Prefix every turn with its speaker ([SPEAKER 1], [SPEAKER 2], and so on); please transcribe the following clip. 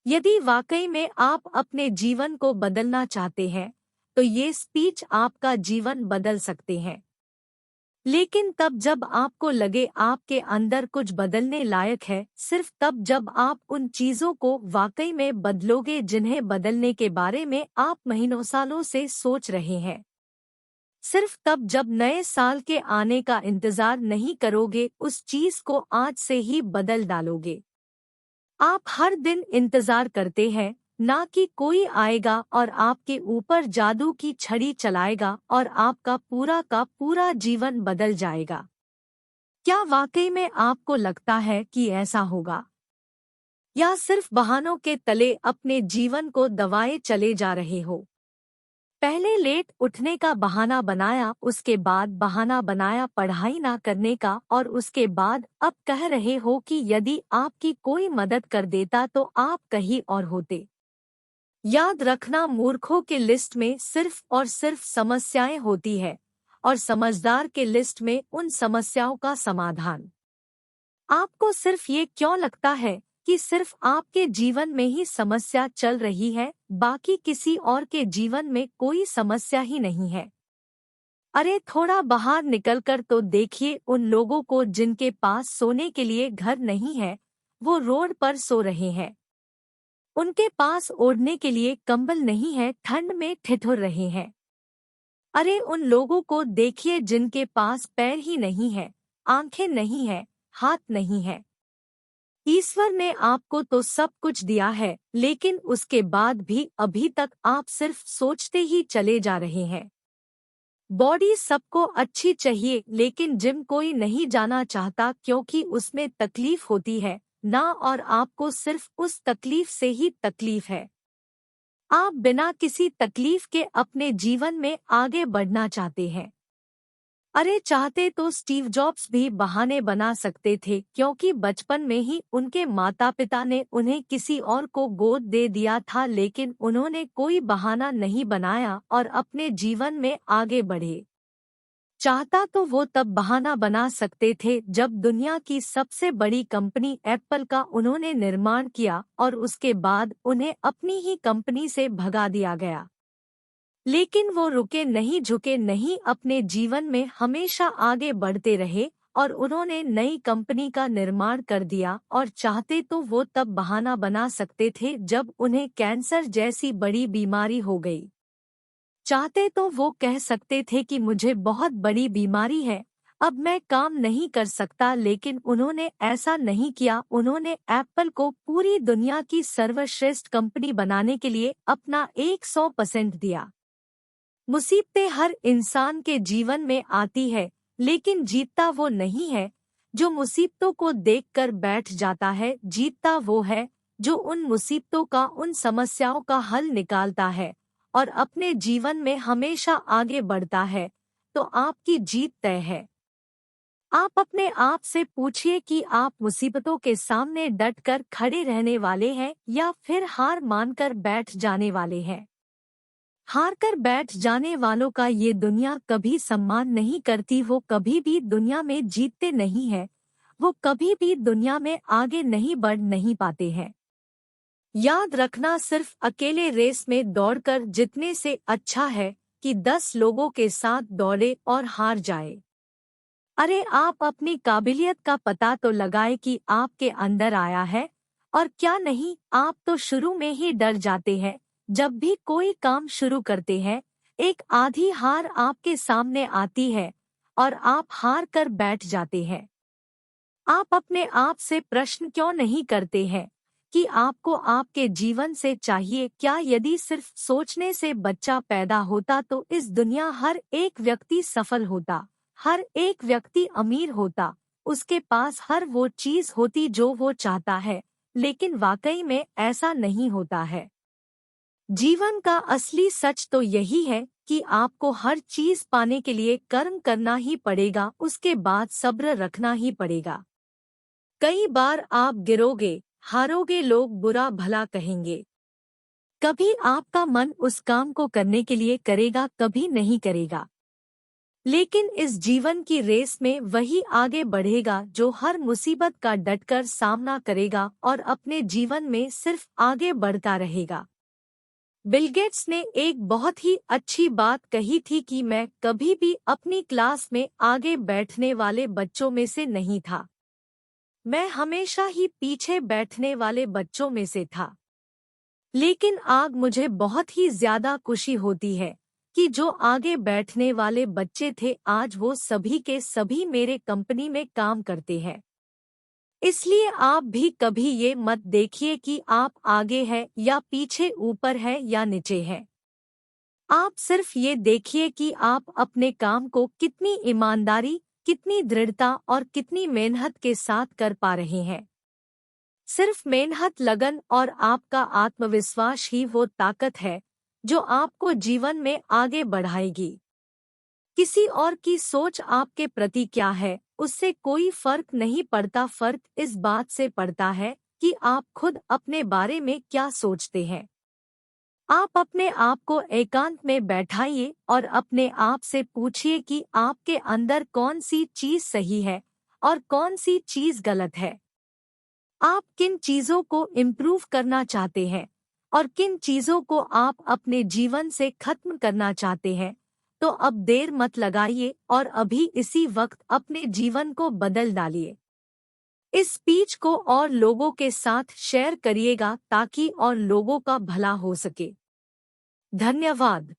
[SPEAKER 1] यदि वाकई में आप अपने जीवन को बदलना चाहते हैं, तो ये स्पीच आपका जीवन बदल सकते हैं। लेकिन तब जब आपको लगे आपके अंदर कुछ बदलने लायक है, सिर्फ तब जब आप उन चीजों को वाकई में बदलोगे जिन्हें बदलने के बारे में आप महीनों सालों से सोच रहे हैं। सिर्फ तब जब नए साल के आने का इंतजार नहीं करोगे, उस चीज को आज से ही बदल डालोगे। आप हर दिन इंतजार करते हैं, ना कि कोई आएगा और आपके ऊपर जादू की छड़ी चलाएगा और आपका पूरा का पूरा जीवन बदल जाएगा। क्या वाकई में आपको लगता है कि ऐसा होगा? या सिर्फ बहानों के तले अपने जीवन को दबाए चले जा रहे हो? पहले लेट उठने का बहाना बनाया, उसके बाद बहाना बनाया पढ़ाई ना करने का, और उसके बाद अब कह रहे हो कि यदि आपकी कोई मदद कर देता तो आप कहीं और होते। याद रखना, मूर्खों के लिस्ट में सिर्फ और सिर्फ समस्याएं होती है और समझदार के लिस्ट में उन समस्याओं का समाधान। आपको सिर्फ ये क्यों लगता है कि सिर्फ आपके जीवन में ही समस्या चल रही है, बाकी किसी और के जीवन में कोई समस्या ही नहीं है? अरे थोड़ा बाहर निकलकर तो देखिए उन लोगों को जिनके पास सोने के लिए घर नहीं है, वो रोड पर सो रहे हैं। उनके पास ओढ़ने के लिए कंबल नहीं है, ठंड में ठिठुर रहे हैं। अरे उन लोगों को देखिए जिनके पास पैर ही नहीं है, आंखें नहीं है, हाथ नहीं है। ईश्वर ने आपको तो सब कुछ दिया है, लेकिन उसके बाद भी अभी तक आप सिर्फ सोचते ही चले जा रहे हैं। बॉडी सबको अच्छी चाहिए, लेकिन जिम कोई नहीं जाना चाहता क्योंकि उसमें तकलीफ होती है ना, और आपको सिर्फ उस तकलीफ से ही तकलीफ है। आप बिना किसी तकलीफ के अपने जीवन में आगे बढ़ना चाहते हैं। अरे चाहते तो स्टीव जॉब्स भी बहाने बना सकते थे, क्योंकि बचपन में ही उनके माता पिता ने उन्हें किसी और को गोद दे दिया था, लेकिन उन्होंने कोई बहाना नहीं बनाया और अपने जीवन में आगे बढ़े। चाहता तो वो तब बहाना बना सकते थे जब दुनिया की सबसे बड़ी कंपनी एप्पल का उन्होंने निर्माण किया और उसके बाद उन्हें अपनी ही कंपनी से भगा दिया गया। लेकिन वो रुके नहीं, झुके नहीं, अपने जीवन में हमेशा आगे बढ़ते रहे और उन्होंने नई कंपनी का निर्माण कर दिया। और चाहते तो वो तब बहाना बना सकते थे जब उन्हें कैंसर जैसी बड़ी बीमारी हो गई। चाहते तो वो कह सकते थे कि मुझे बहुत बड़ी बीमारी है, अब मैं काम नहीं कर सकता, लेकिन उन्होंने ऐसा नहीं किया। उन्होंने एप्पल को पूरी दुनिया की सर्वश्रेष्ठ कंपनी बनाने के लिए अपना 100% दिया। मुसीबतें हर इंसान के जीवन में आती है, लेकिन जीतता वो नहीं है जो मुसीबतों को देखकर बैठ जाता है। जीतता वो है जो उन मुसीबतों का, उन समस्याओं का हल निकालता है और अपने जीवन में हमेशा आगे बढ़ता है। तो आपकी जीत तय है। आप अपने आप से पूछिए कि आप मुसीबतों के सामने डटकर खड़े रहने वाले हैं या फिर हार मानकर बैठ जाने वाले हैं। हार कर बैठ जाने वालों का ये दुनिया कभी सम्मान नहीं करती, वो कभी भी दुनिया में जीतते नहीं हैं, वो कभी भी दुनिया में आगे नहीं बढ़ नहीं पाते हैं। याद रखना, सिर्फ अकेले रेस में दौड़कर जीतने से अच्छा है कि 10 लोगों के साथ दौड़े और हार जाए। अरे आप अपनी काबिलियत का पता तो लगाए कि आपके अंदर आया है और क्या नहीं। आप तो शुरू में ही डर जाते हैं। जब भी कोई काम शुरू करते हैं, एक आधी हार आपके सामने आती है और आप हार कर बैठ जाते हैं। आप अपने आप से प्रश्न क्यों नहीं करते हैं कि आपको आपके जीवन से चाहिए क्या? यदि सिर्फ सोचने से बच्चा पैदा होता तो इस दुनिया हर एक व्यक्ति सफल होता, हर एक व्यक्ति अमीर होता, उसके पास हर वो चीज होती जो वो चाहता है। लेकिन वाकई में ऐसा नहीं होता है। जीवन का असली सच तो यही है कि आपको हर चीज पाने के लिए कर्म करना ही पड़ेगा, उसके बाद सब्र रखना ही पड़ेगा। कई बार आप गिरोगे, हारोगे, लोग बुरा भला कहेंगे। कभी आपका मन उस काम को करने के लिए करेगा, कभी नहीं करेगा। लेकिन इस जीवन की रेस में वही आगे बढ़ेगा जो हर मुसीबत का डटकर सामना करेगा और अपने जीवन में सिर्फ आगे बढ़ता रहेगा। बिल गेट्स ने एक बहुत ही अच्छी बात कही थी कि मैं कभी भी अपनी क्लास में आगे बैठने वाले बच्चों में से नहीं था। मैं हमेशा ही पीछे बैठने वाले बच्चों में से था। लेकिन आज मुझे बहुत ही ज्यादा खुशी होती है कि जो आगे बैठने वाले बच्चे थे आज वो सभी के सभी मेरे कंपनी में काम करते हैं। इसलिए आप भी कभी ये मत देखिए कि आप आगे हैं या पीछे, ऊपर हैं या नीचे हैं। आप सिर्फ ये देखिए कि आप अपने काम को कितनी ईमानदारी, कितनी दृढ़ता और कितनी मेहनत के साथ कर पा रहे हैं। सिर्फ मेहनत, लगन और आपका आत्मविश्वास ही वो ताकत है जो आपको जीवन में आगे बढ़ाएगी। किसी और की सोच आपके प्रति क्या है उससे कोई फर्क नहीं पड़ता, फर्क इस बात से पड़ता है कि आप खुद अपने बारे में क्या सोचते हैं। आप अपने आप को एकांत में बैठाइए और अपने आप से पूछिए कि आपके अंदर कौन सी चीज सही है और कौन सी चीज गलत है। आप किन चीजों को इम्प्रूव करना चाहते हैं और किन चीजों को आप अपने जीवन से खत्म करना चाहते हैं। तो अब देर मत लगाइए और अभी इसी वक्त अपने जीवन को बदल डालिए। इस स्पीच को और लोगों के साथ शेयर करिएगा ताकि और लोगों का भला हो सके। धन्यवाद।